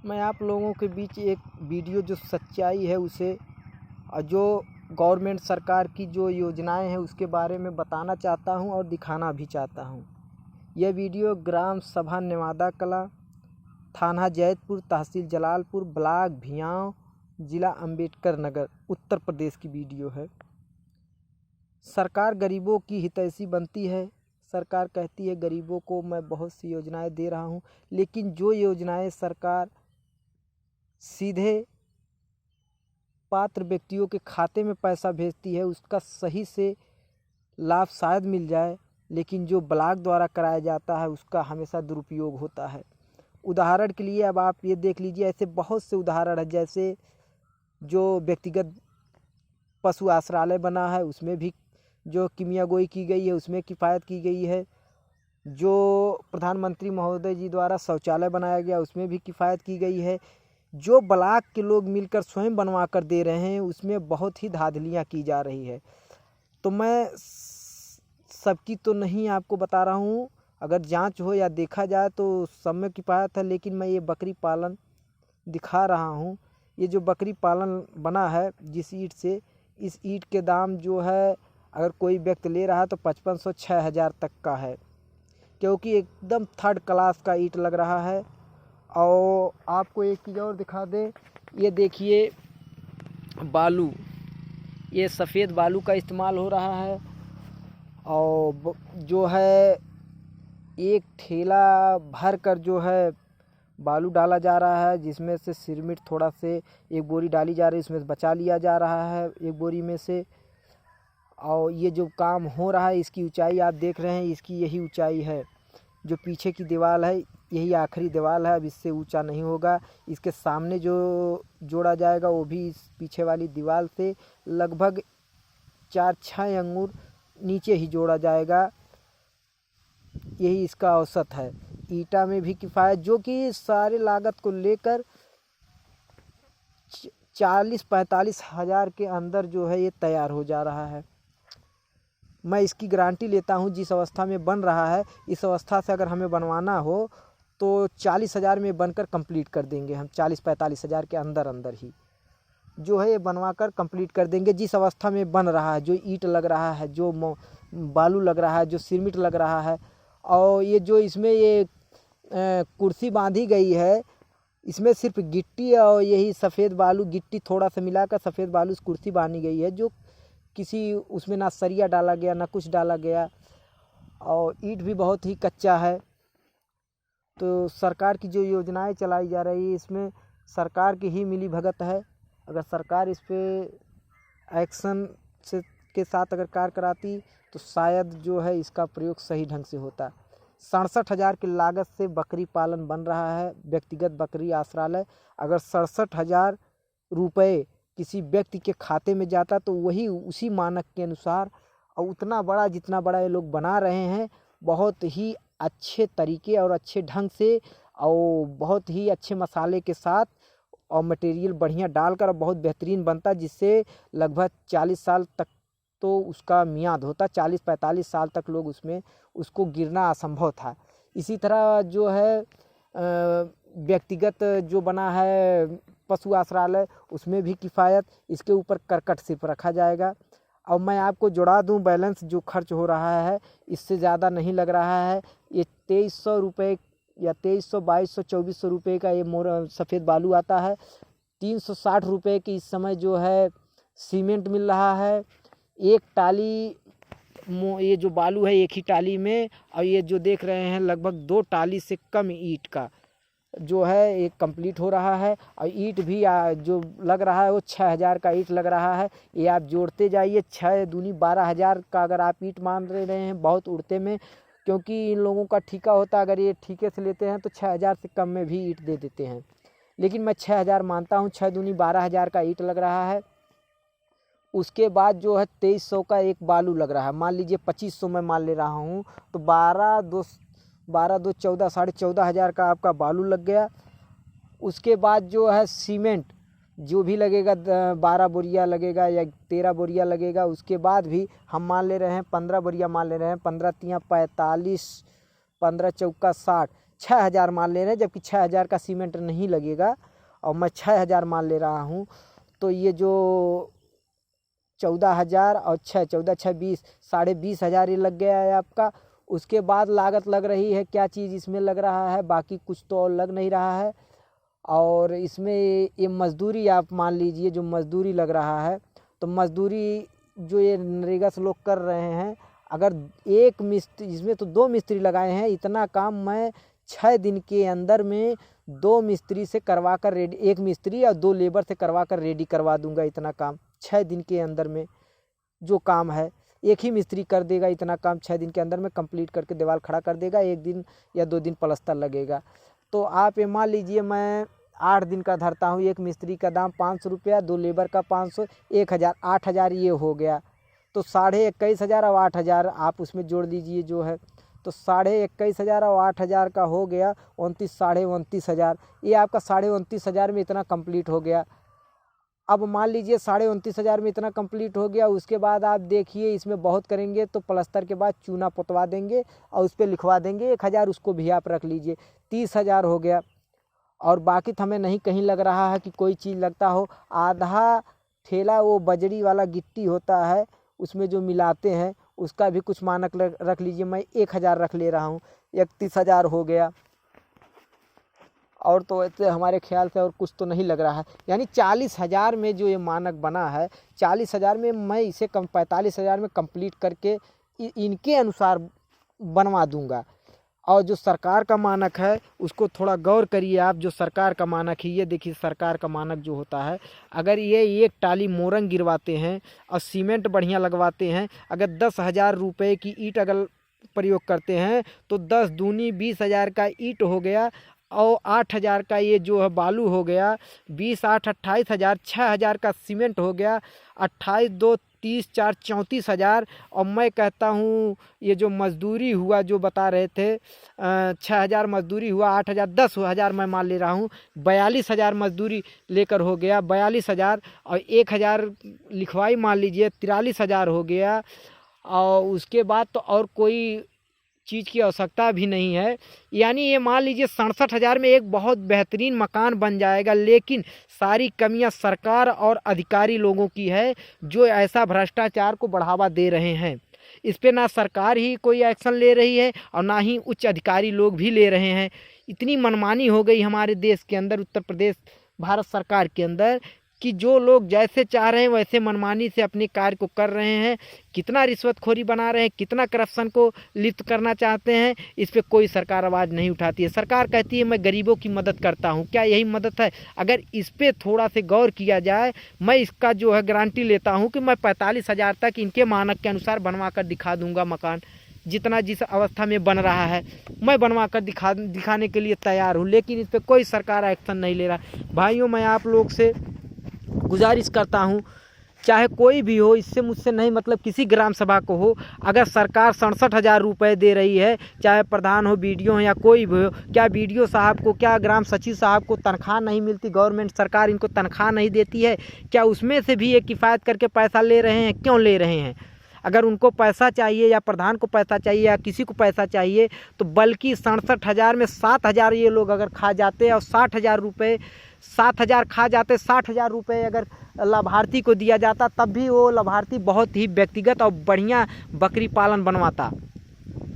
मैं आप लोगों के बीच एक वीडियो जो सच्चाई है उसे और जो गवर्नमेंट सरकार की जो योजनाएं हैं उसके बारे में बताना चाहता हूं और दिखाना भी चाहता हूं। यह वीडियो ग्राम सभा नेवादा कला, थाना जैतपुर, तहसील जलालपुर, ब्लॉक भियाँव, जिला अम्बेडकर नगर, उत्तर प्रदेश की वीडियो है। सरकार गरीबों की हितैषी बनती है। सरकार कहती है गरीबों को मैं बहुत सी योजनाएं दे रहा हूं, लेकिन जो योजनाएं सरकार सीधे पात्र व्यक्तियों के खाते में पैसा भेजती है उसका सही से लाभ शायद मिल जाए, लेकिन जो ब्लॉक द्वारा कराया जाता है उसका हमेशा दुरुपयोग होता है। उदाहरण के लिए अब आप ये देख लीजिए, ऐसे बहुत से उदाहरण है। जैसे जो व्यक्तिगत पशु आश्रालय बना है उसमें भी जो कीमिया गोई की गई है उसमें किफ़ायत की गई है। जो प्रधानमंत्री महोदय जी द्वारा शौचालय बनाया गया उसमें भी किफ़ायत की गई है। जो ब्लॉक के लोग मिलकर स्वयं बनवा कर दे रहे हैं उसमें बहुत ही धांधलियाँ की जा रही है। तो मैं सबकी तो नहीं आपको बता रहा हूँ, अगर जांच हो या देखा जाए तो सब में किफ़ायत है, लेकिन मैं ये बकरी पालन दिखा रहा हूँ। ये जो बकरी पालन बना है जिस ईंट से, इस ईंट के दाम जो है अगर कोई व्यक्ति ले रहा है तो 5500-6000 तक का है, क्योंकि एकदम थर्ड क्लास का ईंट लग रहा है। और आपको एक चीज़ और दिखा दें, ये देखिए बालू, ये सफ़ेद बालू का इस्तेमाल हो रहा है। और जो है एक ठेला भर कर जो है बालू डाला जा रहा है, जिसमें से सिरमिट थोड़ा से एक बोरी डाली जा रही है, इसमें से बचा लिया जा रहा है एक बोरी में से। और ये जो काम हो रहा है इसकी ऊंचाई आप देख रहे हैं, इसकी यही ऊंचाई है। जो पीछे की दीवार है यही आखिरी दीवार है, अब इससे ऊंचा नहीं होगा। इसके सामने जो जोड़ा जाएगा वो भी इस पीछे वाली दीवार से लगभग 4-6 अंगुल नीचे ही जोड़ा जाएगा। यही इसका औसत है। ईटा में भी किफ़ायत, जो कि सारे लागत को लेकर 40-45 हज़ार के अंदर जो है ये तैयार हो जा रहा है। मैं इसकी गारंटी लेता हूँ, जिस अवस्था में बन रहा है इस अवस्था से अगर हमें बनवाना हो तो 40,000 में बनकर कंप्लीट कर देंगे हम। 40-45 हज़ार के अंदर अंदर ही जो है ये बनवा कर कंप्लीट कर देंगे। जिस अवस्था में बन रहा है, जो ईंट लग रहा है, जो बालू लग रहा है, जो सीमेंट लग रहा है, और ये जो इसमें ये कुर्सी बांधी गई है, इसमें सिर्फ गिट्टी और यही सफ़ेद बालू, गिट्टी थोड़ा सा मिलाकर सफ़ेद बालू इस कुर्सी बांधी गई है, जो किसी उसमें ना सरिया डाला गया ना कुछ डाला गया। और ईंट भी बहुत ही कच्चा है। तो सरकार की जो योजनाएं चलाई जा रही है इसमें सरकार की ही मिली भगत है। अगर सरकार इस पे एक्शन से के साथ अगर कार्य कराती तो शायद जो है इसका प्रयोग सही ढंग से होता। 67,000 की लागत से बकरी पालन बन रहा है, व्यक्तिगत बकरी आश्रालय। अगर 67,000 रुपये किसी व्यक्ति के खाते में जाता तो वही उसी मानक के अनुसार, और उतना बड़ा जितना बड़ा ये लोग बना रहे हैं, बहुत ही अच्छे तरीके और अच्छे ढंग से और बहुत ही अच्छे मसाले के साथ और मटेरियल बढ़िया डालकर बहुत बेहतरीन बनता, जिससे लगभग 40 साल तक तो उसका मियाद होता। 40-45 साल तक लोग उसमें उसको गिरना असंभव था। इसी तरह जो है व्यक्तिगत जो बना है पशु आश्रालय उसमें भी किफ़ायत, इसके ऊपर करकट सिर्फ रखा जाएगा। और मैं आपको जुड़ा दूं, बैलेंस जो खर्च हो रहा है इससे ज़्यादा नहीं लग रहा है। ये 2300 रुपये या 2300, 2200, 2400 रुपये का ये सफ़ेद बालू आता है। 360 रुपये की इस समय जो है सीमेंट मिल रहा है। एक टाली ये जो बालू है एक ही टाली में, और ये जो देख रहे हैं लगभग 2 टाली से कम ईंट का जो है एक कंप्लीट हो रहा है। और ईंट भी जो लग रहा है वो 6,000 का ईंट लग रहा है। ये आप जोड़ते जाइए, 6 दूनी 12,000 का अगर आप ईंट मान रहे हैं बहुत उड़ते में, क्योंकि इन लोगों का ठेका होता है। अगर ये ठेके से लेते हैं तो 6,000 से कम में भी ईंट दे देते हैं, लेकिन मैं 6,000 मानता हूँ। 6 दूनी 12,000 का ईंट लग रहा है। उसके बाद जो है 2300 का एक बालू लग रहा है। मान लीजिए 2500 मैं मान ले रहा हूँ, तो 12 2 14, 14,500 का आपका बालू लग गया। उसके बाद जो है सीमेंट जो भी लगेगा 12 बोरिया लगेगा या 13 बोरिया लगेगा। उसके बाद भी हम मान ले रहे हैं 15 बोरिया मान ले रहे हैं। 15 तियाँ 45, 15 चौका 60, 6,000 मान ले रहे हैं, जबकि 6,000 का सीमेंट नहीं लगेगा और मैं 6,000 मान ले रहा हूँ। तो ये जो 14,000 और 14 6 20, 20,500 ये लग गया है आपका। उसके बाद लागत लग रही है, क्या चीज़ इसमें लग रहा है, बाकी कुछ तो और लग नहीं रहा है। और इसमें ये मजदूरी आप मान लीजिए, जो मजदूरी लग रहा है, तो मजदूरी जो ये नरेगा से लोग कर रहे हैं, अगर एक मिस्त्री, इसमें तो 2 मिस्त्री लगाए हैं, इतना काम मैं 6 दिन के अंदर में 2 मिस्त्री से करवा कर रेडी, 1 मिस्त्री और 2 लेबर से करवा कर रेडी करवा दूंगा। इतना काम 6 दिन के अंदर में जो काम है, एक ही मिस्त्री कर देगा। इतना काम 6 दिन के अंदर में कंप्लीट करके दीवार खड़ा कर देगा। 1 दिन या 2 दिन प्लास्टर लगेगा। तो आप ये मान लीजिए मैं 8 दिन का धरता हूँ। एक मिस्त्री का दाम 500 रुपया, 2 लेबर का 500, 1,000, 8,000 ये हो गया। तो 21,500 और 8,000 आप उसमें जोड़ लीजिए जो है, तो 21,500 और 8,000 का हो गया 29,000। ये आपका 29,000 में इतना कंप्लीट हो गया। अब मान लीजिए 29,000 में इतना कंप्लीट हो गया। उसके बाद आप देखिए, इसमें बहुत करेंगे तो प्लास्टर के बाद चूना पुतवा देंगे और उस पर लिखवा देंगे 1,000, उसको भी आप रख लीजिए, 30,000 हो गया। और बाकी तो हमें नहीं कहीं लग रहा है कि कोई चीज़ लगता हो। आधा ठेला वो बजरी वाला गिट्टी होता है, उसमें जो मिलाते हैं, उसका भी कुछ मानक रख लीजिए। मैं 1,000 रख ले रहा हूँ, 31,000 हो गया। और तो ऐसे हमारे ख्याल से और कुछ तो नहीं लग रहा है। यानी 40,000 में जो ये मानक बना है, 40,000 में मैं इसे 45,000 में कंप्लीट करके इनके अनुसार बनवा दूंगा। और जो सरकार का मानक है उसको थोड़ा गौर करिए आप। जो सरकार का मानक है, ये देखिए सरकार का मानक जो होता है, अगर ये 1 टाली मोरंग गिरवाते हैं और सीमेंट बढ़िया लगवाते हैं, अगर 10,000 रुपये की ईंट अगर प्रयोग करते हैं, तो 10 दूनी 20,000 का ईंट हो गया और 8,000 का ये जो है बालू हो गया, 20 8 28,000, 6,000 का सीमेंट हो गया, 28 2 30 4 34,000। और मैं कहता हूँ ये जो मजदूरी हुआ जो बता रहे थे, 6,000 मजदूरी हुआ, 8,000, 10,000 मैं मान ले रहा हूँ, 42,000 मजदूरी लेकर हो गया 42,000। और 1,000 लिखवाई मान लीजिए 43,000 हो गया। और उसके बाद तो और कोई चीज़ की आवश्यकता भी नहीं है। यानी ये मान लीजिए 67,000 में एक बहुत बेहतरीन मकान बन जाएगा। लेकिन सारी कमियां सरकार और अधिकारी लोगों की है, जो ऐसा भ्रष्टाचार को बढ़ावा दे रहे हैं। इस पे ना सरकार ही कोई एक्शन ले रही है और ना ही उच्च अधिकारी लोग भी ले रहे हैं। इतनी मनमानी हो गई हमारे देश के अंदर, उत्तर प्रदेश भारत सरकार के अंदर, कि जो लोग जैसे चाह रहे हैं वैसे मनमानी से अपने कार्य को कर रहे हैं। कितना रिश्वतखोरी बना रहे हैं, कितना करप्शन को लिप्त करना चाहते हैं, इस पे कोई सरकार आवाज़ नहीं उठाती है। सरकार कहती है मैं गरीबों की मदद करता हूं। क्या यही मदद है? अगर इस पे थोड़ा से गौर किया जाए, मैं इसका जो है गारंटी लेता हूं कि मैं 45,000 तक इनके मानक के अनुसार बनवा कर दिखा दूंगा। मकान जितना जिस अवस्था में बन रहा है मैं बनवा कर दिखाने के लिए तैयार हूँ। लेकिन इस पर कोई सरकार एक्शन नहीं ले रहा। भाइयों, मैं आप लोग से गुजारिश करता हूँ, चाहे कोई भी हो, इससे मुझसे नहीं मतलब, किसी ग्राम सभा को हो, अगर सरकार 67,000 रुपये दे रही है, चाहे प्रधान हो, बीडीओ हो या कोई भी हो, क्या बीडीओ साहब को, क्या ग्राम सचिव साहब को तनख्वाह नहीं मिलती? गवर्नमेंट सरकार इनको तनख्वाह नहीं देती है क्या? उसमें से भी ये किफ़ायत करके पैसा ले रहे हैं? क्यों ले रहे हैं? अगर उनको पैसा चाहिए या प्रधान को पैसा चाहिए या किसी को पैसा चाहिए, तो बल्कि 67,000 में 7,000 ये लोग अगर खा जाते और 60,000 रुपये, 7,000 खा जाते, 60,000 रुपये अगर लाभार्थी को दिया जाता, तब भी वो लाभार्थी बहुत ही व्यक्तिगत और बढ़िया बकरी पालन बनवाता।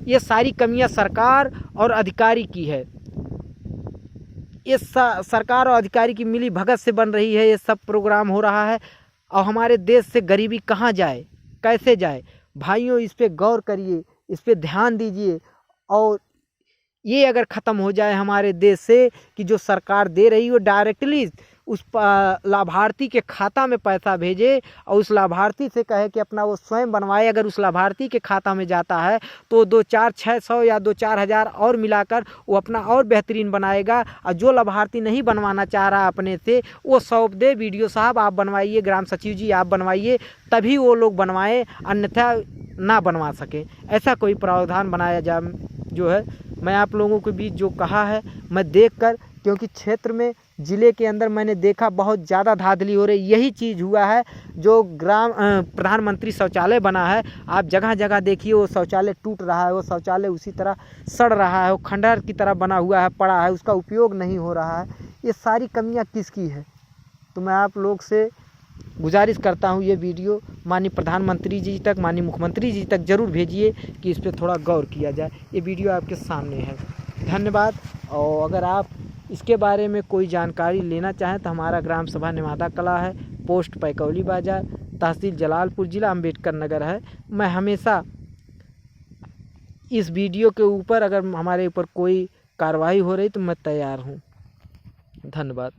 ये सारी कमियां सरकार और अधिकारी की है। ये सरकार और अधिकारी की मिली भगत से बन रही है, ये सब प्रोग्राम हो रहा है। और हमारे देश से गरीबी कहाँ जाए, कैसे जाए? भाइयों, इस पे गौर करिए, इस पे ध्यान दीजिए। और ये अगर ख़त्म हो जाए हमारे देश से कि जो सरकार दे रही हो डायरेक्टली उस लाभार्थी के खाता में पैसा भेजे और उस लाभार्थी से कहे कि अपना वो स्वयं बनवाए। अगर उस लाभार्थी के खाता में जाता है तो 2-4-600 या 2-4 हज़ार और मिलाकर वो अपना और बेहतरीन बनाएगा। और जो लाभार्थी नहीं बनवाना चाह रहा अपने से, वो सौंप दे, वीडियो साहब आप बनवाइए, ग्राम सचिव जी आप बनवाइए, तभी वो लोग बनवाएं, अन्यथा ना बनवा सकें। ऐसा कोई प्रावधान बनाया जाए जो है। मैं आप लोगों के बीच जो कहा है, मैं देखकर क्योंकि क्षेत्र में ज़िले के अंदर मैंने देखा बहुत ज़्यादा धांधली हो रही। यही चीज़ हुआ है जो प्रधानमंत्री शौचालय बना है, आप जगह जगह देखिए वो शौचालय टूट रहा है, वो शौचालय उसी तरह सड़ रहा है, वो खंडहर की तरह बना हुआ है, पड़ा है, उसका उपयोग नहीं हो रहा है। ये सारी कमियां किसकी है? तो मैं आप लोग से गुजारिश करता हूँ ये वीडियो माननीय प्रधानमंत्री जी तक, माननीय मुख्यमंत्री जी तक ज़रूर भेजिए कि इस पर थोड़ा गौर किया जाए। ये वीडियो आपके सामने है। धन्यवाद। और अगर आप इसके बारे में कोई जानकारी लेना चाहें तो हमारा ग्राम सभा निमादा कला है, पोस्ट पैकौली बाज़ार, तहसील जलालपुर, ज़िला अम्बेडकर नगर है। मैं हमेशा इस वीडियो के ऊपर अगर हमारे ऊपर कोई कार्रवाई हो रही तो मैं तैयार हूँ। धन्यवाद।